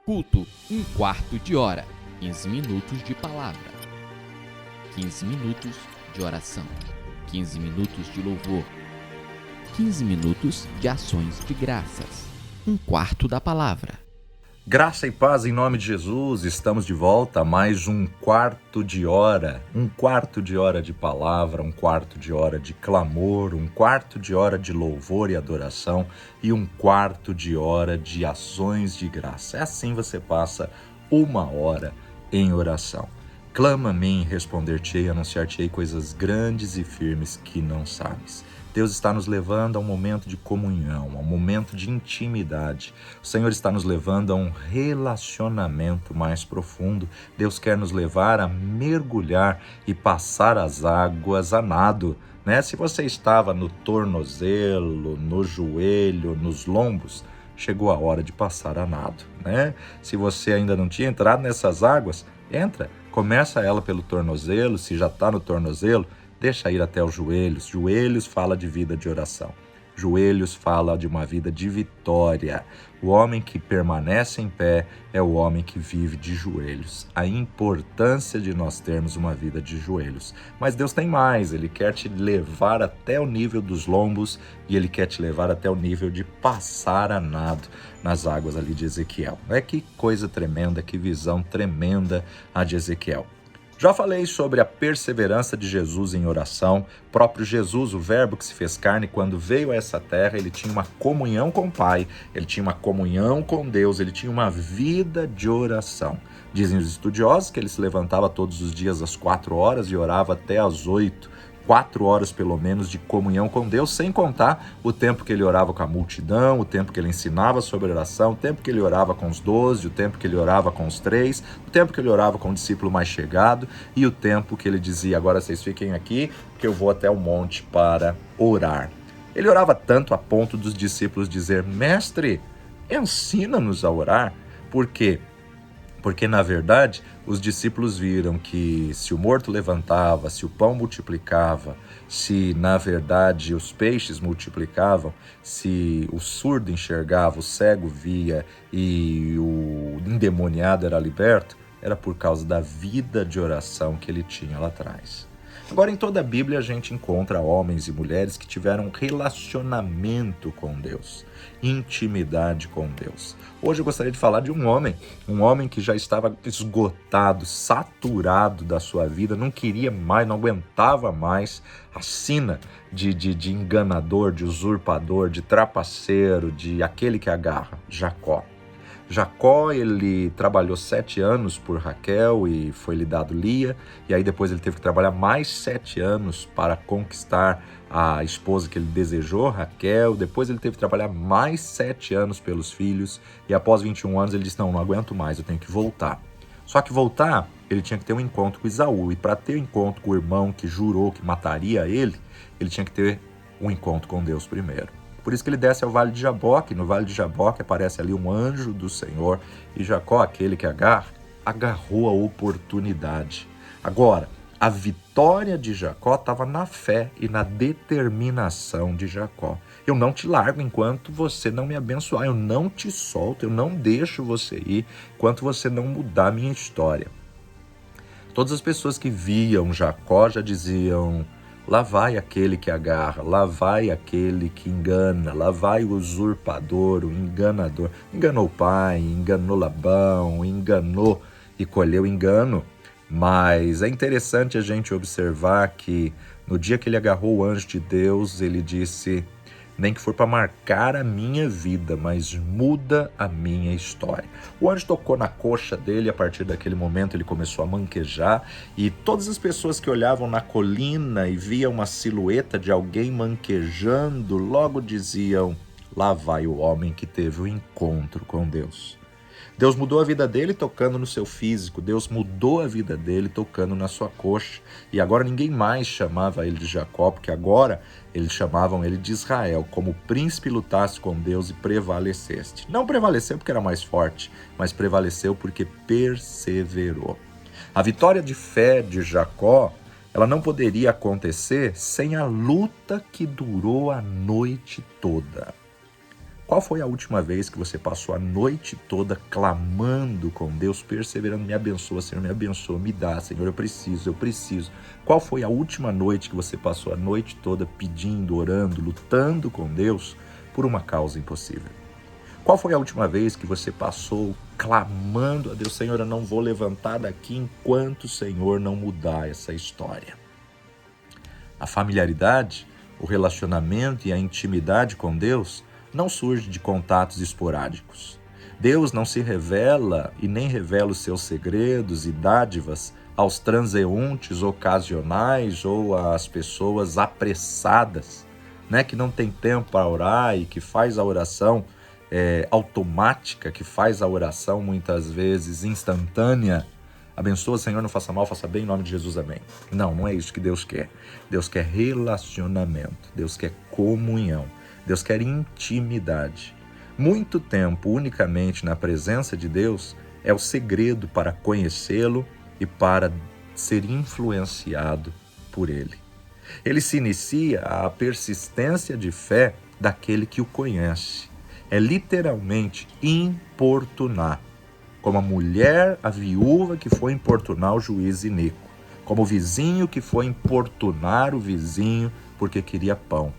Culto, um quarto de hora, 15 minutos de palavra, 15 minutos de oração, 15 minutos de louvor, 15 minutos de ações de graças, um quarto da palavra. Graça e paz em nome de Jesus, estamos de volta a mais um quarto de hora de palavra, um quarto de hora de clamor, um quarto de hora de louvor e adoração e um quarto de hora de ações de graça. Assim você passa uma hora em oração. Clama-me e responder-te-ei, anunciar-te-ei coisas grandes e firmes que não sabes. Deus está nos levando a um momento de comunhão, a um momento de intimidade. O Senhor está nos levando a um relacionamento mais profundo. Deus quer nos levar a mergulhar e passar as águas a nado. Se você estava no tornozelo, no joelho, nos lombos, chegou a hora de passar a nado. Se você ainda não tinha entrado nessas águas, entra. Começa ela pelo tornozelo, se já está no tornozelo, deixa ir até os joelhos. Joelhos fala de vida de oração. Joelhos fala de uma vida de vitória. O homem que permanece em pé é o homem que vive de joelhos. A importância de nós termos uma vida de joelhos. Mas Deus tem mais, Ele quer te levar até o nível dos lombos e Ele quer te levar até o nível de passar a nado nas águas ali de Ezequiel. Que coisa tremenda, que visão tremenda a de Ezequiel. Já falei sobre a perseverança de Jesus em oração. O próprio Jesus, o verbo que se fez carne, quando veio a essa terra, ele tinha uma comunhão com o Pai, ele tinha uma comunhão com Deus, ele tinha uma vida de oração. Dizem os estudiosos que ele se levantava todos os dias às 4 horas e orava até às 8. 4 horas pelo menos de comunhão com Deus, sem contar o tempo que ele orava com a multidão, o tempo que ele ensinava sobre oração, o tempo que ele orava com os 12, o tempo que ele orava com os 3, o tempo que ele orava com o discípulo mais chegado e o tempo que ele dizia, agora vocês fiquem aqui, porque eu vou até o monte para orar. Ele orava tanto a ponto dos discípulos dizer, mestre, ensina-nos a orar. Por quê? Porque, na verdade, os discípulos viram que se o morto levantava, se o pão multiplicava, se, na verdade, os peixes multiplicavam, se o surdo enxergava, o cego via e o endemoniado era liberto, era por causa da vida de oração que ele tinha lá atrás. Agora, em toda a Bíblia, a gente encontra homens e mulheres que tiveram relacionamento com Deus, intimidade com Deus. Hoje eu gostaria de falar de um homem que já estava esgotado, saturado da sua vida, não queria mais, não aguentava mais a sina de enganador, de usurpador, de trapaceiro, de aquele que agarra, Jacó. Jacó, ele trabalhou 7 anos por Raquel e foi-lhe dado Lia, e aí depois ele teve que trabalhar mais 7 anos para conquistar a esposa que ele desejou, Raquel. Depois ele teve que trabalhar mais 7 anos pelos filhos, e após 21 anos ele disse, não aguento mais, eu tenho que voltar. Só que voltar, ele tinha que ter um encontro com Esaú, e para ter um encontro com o irmão que jurou que mataria ele tinha que ter um encontro com Deus primeiro. Por isso que ele desce ao Vale de Jaboque. No Vale de Jaboque aparece ali um anjo do Senhor. E Jacó, aquele que agarrou a oportunidade. Agora, a vitória de Jacó estava na fé e na determinação de Jacó. Eu não te largo enquanto você não me abençoar. Eu não te solto, eu não deixo você ir enquanto você não mudar a minha história. Todas as pessoas que viam Jacó já diziam, lá vai aquele que agarra, lá vai aquele que engana, lá vai o usurpador, o enganador. Enganou o pai, enganou Labão, enganou e colheu engano. Mas é interessante a gente observar que no dia que ele agarrou o anjo de Deus, ele disse, nem que for para marcar a minha vida, mas muda a minha história. O anjo tocou na coxa dele, a partir daquele momento ele começou a manquejar, e todas as pessoas que olhavam na colina e viam uma silhueta de alguém manquejando, logo diziam, lá vai o homem que teve o encontro com Deus. Deus mudou a vida dele tocando no seu físico, Deus mudou a vida dele tocando na sua coxa. E agora ninguém mais chamava ele de Jacó, porque agora eles chamavam ele de Israel, como o príncipe lutasse com Deus e prevaleceste. Não prevaleceu porque era mais forte, mas prevaleceu porque perseverou. A vitória de fé de Jacó, ela não poderia acontecer sem a luta que durou a noite toda. Qual foi a última vez que você passou a noite toda clamando com Deus, perseverando? Me abençoa, Senhor, me abençoa, me dá, Senhor, eu preciso, eu preciso. Qual foi a última noite que você passou a noite toda pedindo, orando, lutando com Deus por uma causa impossível? Qual foi a última vez que você passou clamando a Deus, Senhor, eu não vou levantar daqui enquanto o Senhor não mudar essa história? A familiaridade, o relacionamento e a intimidade com Deus não surge de contatos esporádicos. Deus não se revela e nem revela os seus segredos e dádivas aos transeuntes ocasionais ou às pessoas apressadas, que não tem tempo para orar e que faz a oração automática, que faz a oração muitas vezes instantânea. Abençoa, Senhor, não faça mal, faça bem, em nome de Jesus, amém. Não é isso que Deus quer. Deus quer relacionamento, Deus quer comunhão, Deus quer intimidade. Muito tempo unicamente na presença de Deus é o segredo para conhecê-lo e para ser influenciado por Ele. Ele se inicia à persistência de fé daquele que o conhece. É literalmente importunar, como a mulher, a viúva que foi importunar o juiz iníquo, como o vizinho que foi importunar o vizinho porque queria pão.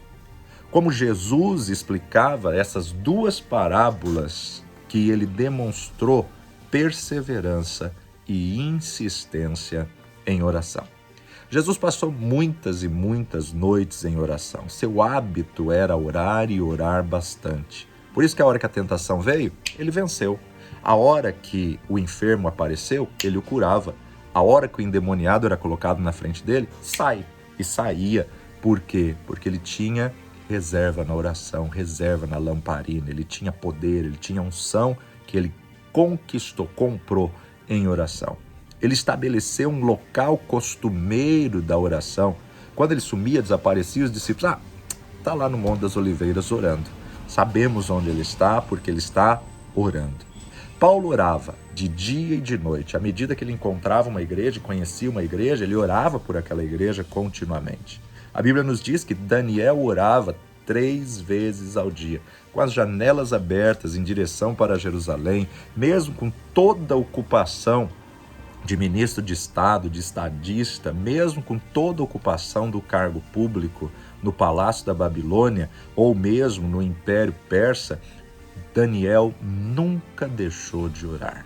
Como Jesus explicava essas duas parábolas que ele demonstrou perseverança e insistência em oração. Jesus passou muitas e muitas noites em oração. Seu hábito era orar e orar bastante. Por isso que a hora que a tentação veio, ele venceu. A hora que o enfermo apareceu, ele o curava. A hora que o endemoniado era colocado na frente dele, sai. E saía. Por quê? Porque ele tinha reserva na oração, reserva na lamparina. Ele tinha poder, ele tinha unção que ele conquistou, comprou em oração. Ele estabeleceu um local costumeiro da oração. Quando ele sumia, desaparecia, os discípulos, está lá no Monte das Oliveiras orando. Sabemos onde ele está, porque ele está orando. Paulo orava de dia e de noite. À medida que ele encontrava uma igreja, conhecia uma igreja, ele orava por aquela igreja continuamente. A Bíblia nos diz que Daniel orava 3 vezes ao dia, com as janelas abertas em direção para Jerusalém, mesmo com toda a ocupação de ministro de Estado, de estadista, mesmo com toda a ocupação do cargo público no Palácio da Babilônia ou mesmo no Império Persa, Daniel nunca deixou de orar.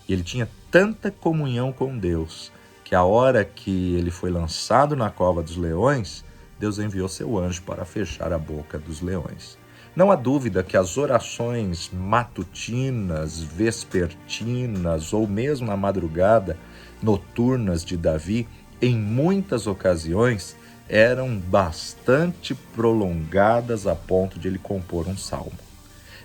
Ele tinha tanta comunhão com Deus que a hora que ele foi lançado na cova dos leões, Deus enviou seu anjo para fechar a boca dos leões. Não há dúvida que as orações matutinas, vespertinas ou mesmo na madrugada, noturnas de Davi, em muitas ocasiões, eram bastante prolongadas a ponto de ele compor um salmo.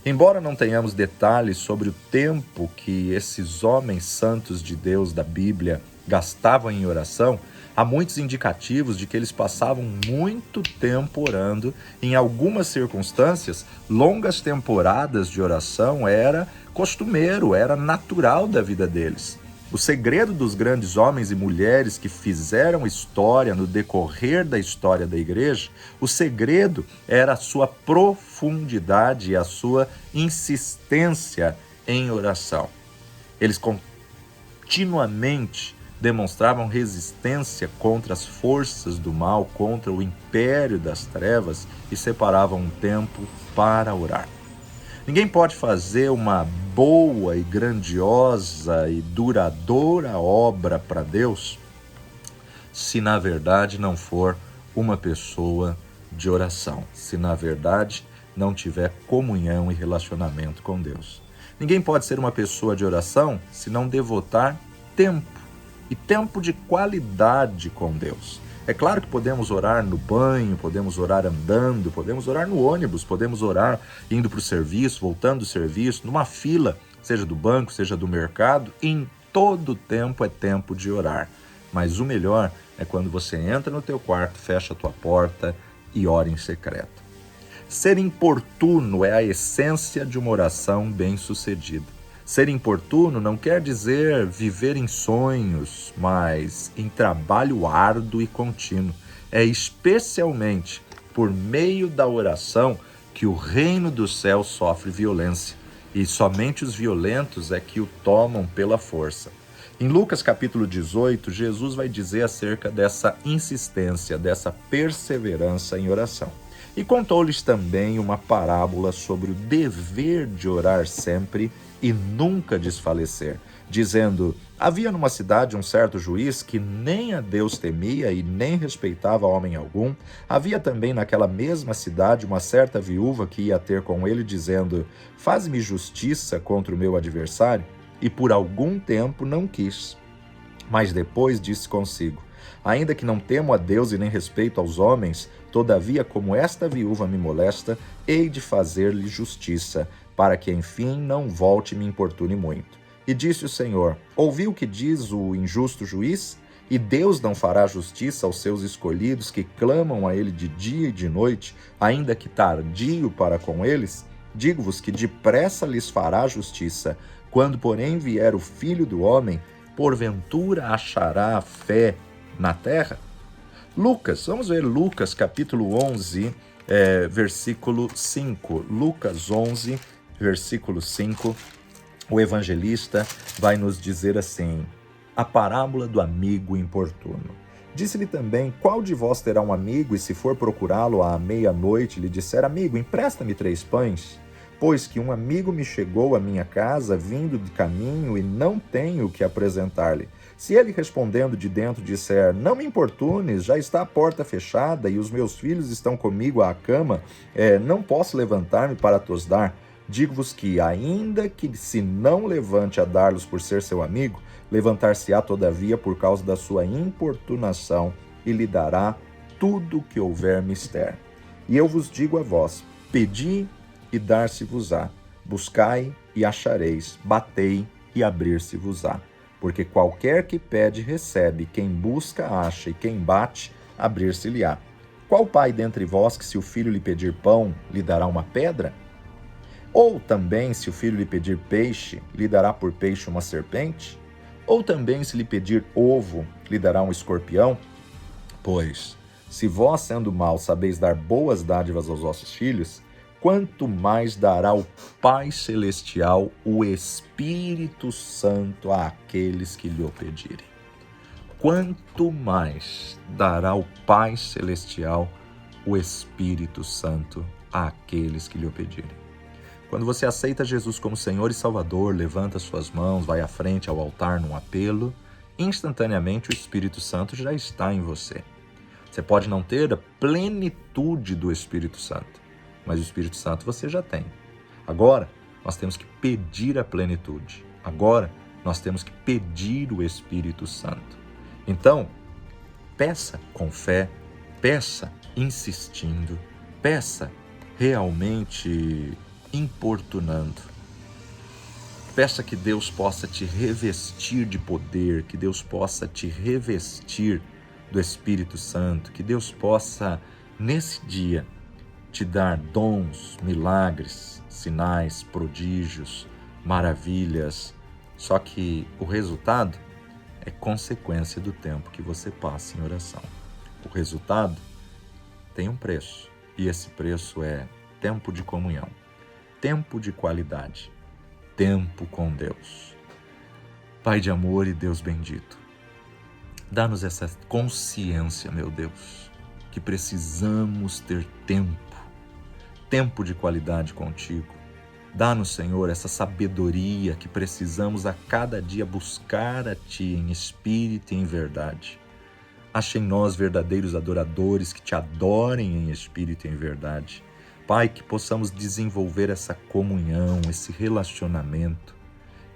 Embora não tenhamos detalhes sobre o tempo que esses homens santos de Deus da Bíblia gastavam em oração, há muitos indicativos de que eles passavam muito tempo orando. Em algumas circunstâncias, longas temporadas de oração era costumeiro, era natural da vida deles. O segredo dos grandes homens e mulheres que fizeram história no decorrer da história da igreja, o segredo era a sua profundidade e a sua insistência em oração. Eles continuamente demonstravam resistência contra as forças do mal, contra o império das trevas e separavam um tempo para orar. Ninguém pode fazer uma boa e grandiosa e duradoura obra para Deus se na verdade não for uma pessoa de oração, se na verdade não tiver comunhão e relacionamento com Deus. Ninguém pode ser uma pessoa de oração se não devotar tempo, e tempo de qualidade com Deus. É claro que podemos orar no banho, podemos orar andando, podemos orar no ônibus, podemos orar indo para o serviço, voltando do serviço, numa fila, seja do banco, seja do mercado. Em todo tempo é tempo de orar. Mas o melhor é quando você entra no teu quarto, fecha a tua porta e ora em secreto. Ser importuno é a essência de uma oração bem-sucedida. Ser importuno não quer dizer viver em sonhos, mas em trabalho árduo e contínuo. É especialmente por meio da oração que o reino dos céus sofre violência, e somente os violentos é que o tomam pela força. Em Lucas capítulo 18, Jesus vai dizer acerca dessa insistência, dessa perseverança em oração. E contou-lhes também uma parábola sobre o dever de orar sempre e nunca desfalecer, dizendo: havia numa cidade um certo juiz que nem a Deus temia e nem respeitava homem algum. Havia também naquela mesma cidade uma certa viúva que ia ter com ele, dizendo: faz-me justiça contra o meu adversário. E por algum tempo não quis. Mas depois disse consigo: ainda que não temo a Deus e nem respeito aos homens, todavia, como esta viúva me molesta, hei de fazer-lhe justiça, para que enfim não volte e me importune muito. E disse o Senhor: ouvi o que diz o injusto juiz? E Deus não fará justiça aos seus escolhidos que clamam a ele de dia e de noite, ainda que tardio para com eles? Digo-vos que depressa lhes fará justiça. Quando, porém, vier o Filho do Homem, porventura achará fé na terra? Lucas, vamos ver Lucas capítulo 11, versículo 5. Lucas 11, versículo 5, o evangelista vai nos dizer assim: a parábola do amigo importuno. Disse-lhe também: qual de vós terá um amigo, e se for procurá-lo à meia-noite, lhe disser: amigo, empresta-me 3 pães? Pois que um amigo me chegou à minha casa, vindo de caminho, e não tenho o que apresentar-lhe. Se ele respondendo de dentro disser: não me importunes, já está a porta fechada, e os meus filhos estão comigo à cama, não posso levantar-me para tos dar. Digo-vos que, ainda que se não levante a dar-los por ser seu amigo, levantar-se-á todavia por causa da sua importunação, e lhe dará tudo o que houver mister. E eu vos digo a vós: pedi e dar-se-vos-á, buscai e achareis, batei e abrir-se-vos-á. Porque qualquer que pede, recebe, quem busca, acha, e quem bate, abrir-se-lhe-á. Qual pai dentre vós que, se o filho lhe pedir pão, lhe dará uma pedra? Ou também, se o filho lhe pedir peixe, lhe dará por peixe uma serpente? Ou também, se lhe pedir ovo, lhe dará um escorpião? Pois, se vós, sendo maus, sabeis dar boas dádivas aos vossos filhos, quanto mais dará o Pai Celestial o Espírito Santo àqueles que lhe o pedirem. Quanto mais dará o Pai Celestial o Espírito Santo àqueles que lhe o pedirem. Quando você aceita Jesus como Senhor e Salvador, levanta suas mãos, vai à frente ao altar num apelo, instantaneamente o Espírito Santo já está em você. Você pode não ter a plenitude do Espírito Santo, mas o Espírito Santo você já tem. Agora, nós temos que pedir a plenitude. Agora, nós temos que pedir o Espírito Santo. Então, peça com fé, peça insistindo, peça realmente importunando. Peça que Deus possa te revestir de poder, que Deus possa te revestir do Espírito Santo, que Deus possa, nesse dia, te dar dons, milagres, sinais, prodígios, maravilhas. Só que o resultado é consequência do tempo que você passa em oração. O resultado tem um preço, e esse preço é tempo de comunhão, tempo de qualidade, tempo com Deus. Pai de amor e Deus bendito, dá-nos essa consciência, meu Deus, que precisamos ter tempo de qualidade contigo. Dá-nos, Senhor, essa sabedoria que precisamos a cada dia buscar a Ti em espírito e em verdade. Ache em nós verdadeiros adoradores que Te adorem em espírito e em verdade. Pai, que possamos desenvolver essa comunhão, esse relacionamento,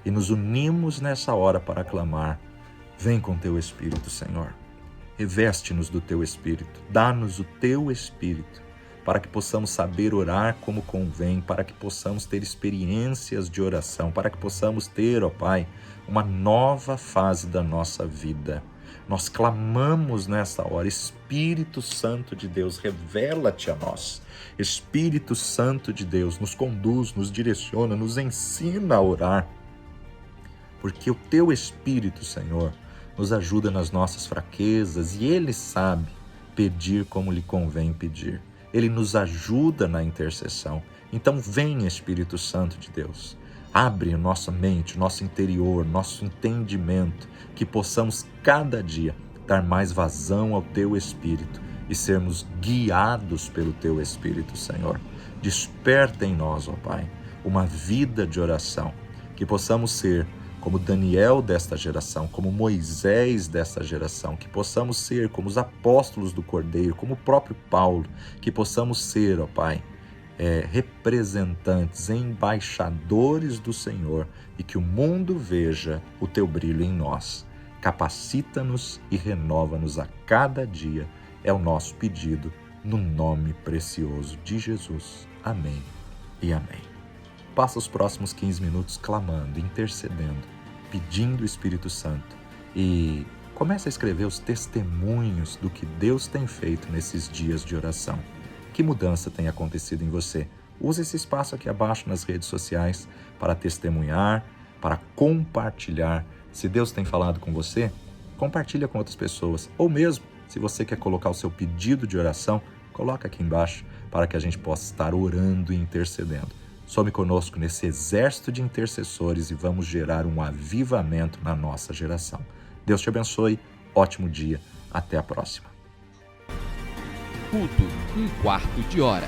e nos unimos nessa hora para clamar: vem com Teu Espírito, Senhor. Reveste-nos do Teu Espírito, dá-nos o Teu Espírito, para que possamos saber orar como convém, para que possamos ter experiências de oração, para que possamos ter, ó Pai, uma nova fase da nossa vida. Nós clamamos nessa hora: Espírito Santo de Deus, revela-te a nós. Espírito Santo de Deus, nos conduz, nos direciona, nos ensina a orar. Porque o Teu Espírito, Senhor, nos ajuda nas nossas fraquezas, e Ele sabe pedir como lhe convém pedir. Ele nos ajuda na intercessão. Então vem, Espírito Santo de Deus, abre nossa mente, nosso interior, nosso entendimento, que possamos cada dia dar mais vazão ao Teu Espírito e sermos guiados pelo Teu Espírito, Senhor. Desperta em nós, ó Pai, uma vida de oração, que possamos ser como Daniel desta geração, como Moisés desta geração, que possamos ser como os apóstolos do Cordeiro, como o próprio Paulo, que possamos ser, ó Pai, representantes, embaixadores do Senhor, e que o mundo veja o Teu brilho em nós. Capacita-nos e renova-nos a cada dia, é o nosso pedido, no nome precioso de Jesus. Amém e amém. Passa os próximos 15 minutos clamando, intercedendo, pedindo o Espírito Santo e comece a escrever os testemunhos do que Deus tem feito nesses dias de oração. Que mudança tem acontecido em você? Use esse espaço aqui abaixo nas redes sociais para testemunhar, para compartilhar. Se Deus tem falado com você, compartilha com outras pessoas. Ou mesmo, se você quer colocar o seu pedido de oração, coloca aqui embaixo para que a gente possa estar orando e intercedendo. Some conosco nesse exército de intercessores e vamos gerar um avivamento na nossa geração. Deus te abençoe, ótimo dia, até a próxima. Culto, 1/4 de hora.